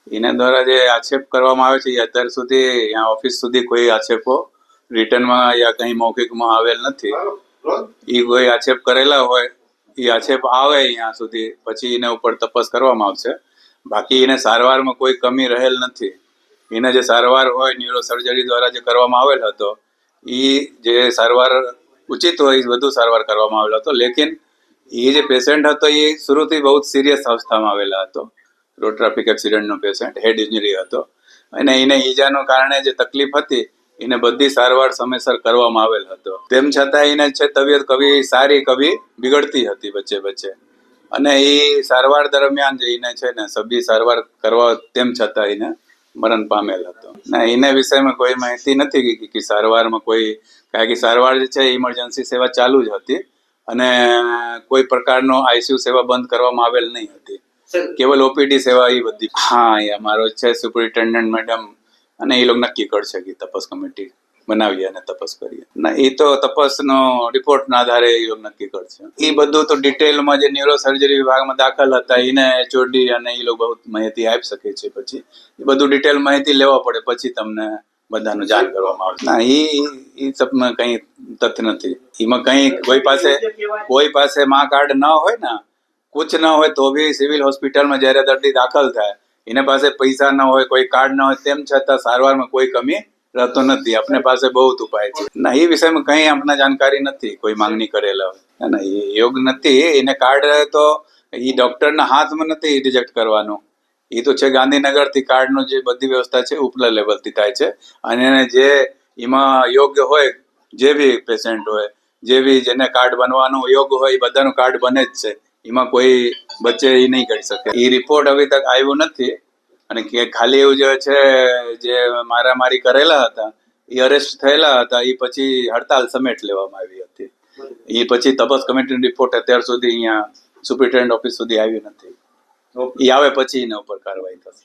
એના દ્વારા જે આક્ષેપ કરવામાં આવે છે એ અત્યાર સુધી અહીંયા ઓફિસ સુધી કોઈ આક્ષેપો રિટર્નમાં યા કંઈ મૌખિકમાં આવેલ નથી. એ કોઈ આક્ષેપ કરેલા હોય એ આક્ષેપ આવે અહીંયા સુધી પછી એના ઉપર તપાસ કરવામાં આવશે. બાકી એને સારવારમાં કોઈ કમી રહેલ નથી. એને જે સારવાર હોય ન્યુરો સર્જરી દ્વારા જે કરવામાં આવેલ હતો એ જે સારવાર ઉચિત હોય એ વધુ સારવાર કરવામાં આવેલો હતો. લેકિન એ જે પેશન્ટ હતો એ શરૂથી બહુ સિરિયસ અવસ્થામાં આવેલા હતો. રોડ ટ્રાફિક એક્સિડન્ટનો પેશન્ટ, હેડ ઇન્જરી હતો અને એને ઈજાનું કારણે જે તકલીફ હતી એને બધી સારવાર સમયસર કરવામાં આવેલ હતો. તેમ છતાં એને છે તબિયત કભી સારી કભી બિગડતી હતી વચ્ચે વચ્ચે. અને એ સારવાર દરમિયાન જે એને છે ને સભી સારવાર કરવા તેમ છતાં એને મરણ પામેલ હતો. ના એના વિષયમાં કોઈ માહિતી નથી કે સારવારમાં કોઈ, કારણ કે સારવાર જે છે ઇમરજન્સી સેવા ચાલુ જ હતી અને કોઈ પ્રકારનો આઈસીયુ સેવા બંધ કરવામાં આવેલ નહીં હતી. કેવલ ઓપીડી સેવા એ બધી. હા, એ અમારો છે સુપરિન્ટેન્ડન્ટ મેડમ અને એ લોકો નક્કી કરશે કે તપાસ કમિટી બનાવીએ અને તપાસ કરીએ. ના, એ તો તપાસનો રિપોર્ટના આધારે એ લોકો નક્કી કરશે. એ બધું તો ડિટેલમાં જે ન્યુરો સર્જરી વિભાગમાં દાખલ હતા એને એચઓડી અને એ લોકો બહુ માહિતી આપી શકે છે. પછી એ બધું ડિટેલ માહિતી લેવા પડે પછી તમને બધાનું જાણ કરવામાં આવશે. ના, એ સબમાં કંઈ તથ્ય નથી. એમાં કંઈ કોઈ પાસે માં કાર્ડ ન હોય ને, કુછ ન હોય તો બી સિવિલ હોસ્પિટલમાં જ્યારે દર્દી દાખલ થાય એના પાસે પૈસા ન હોય, કોઈ કાર્ડ ન હોય, તેમ છતાં સારવારમાં કોઈ કમી રહેતો નથી. આપને પાસે બહુ ઉપાય છે. ના, એ વિષયમાં કંઈ આપણને જાણકારી નથી કોઈ માંગણી કરેલા હોય. ના, એ યોગ નથી. એને કાર્ડ તો એ ડોક્ટરના હાથમાં નથી રિજેક્ટ કરવાનું. એ તો છે ગાંધીનગરથી કાર્ડનું જે બધી વ્યવસ્થા છે ઉપલા લેવલથી થાય છે. અને એને જે એમાં યોગ્ય હોય, જે બી પેશન્ટ હોય, જે બી જેને કાર્ડ બનવાનું યોગ્ય હોય એ બધાનું કાર્ડ બને જ છે. એમાં કોઈ બચ્ચે એ નહીં કરી શકે. એ રિપોર્ટ હવે તક આવ્યો નથી. અને કે ખાલી એવું જે છે જે મારામારી કરેલા હતા એ અરેસ્ટ થયેલા હતા એ પછી હડતાલ સમેટ લેવામાં આવી હતી. એ પછી તપાસ કમિટીનો રિપોર્ટ અત્યાર સુધી અહીંયા સુપ્રિન્ટેન્ડન્ટ ઓફિસ સુધી આવ્યો નથી. એ આવે પછી એના ઉપર કાર્યવાહી થશે.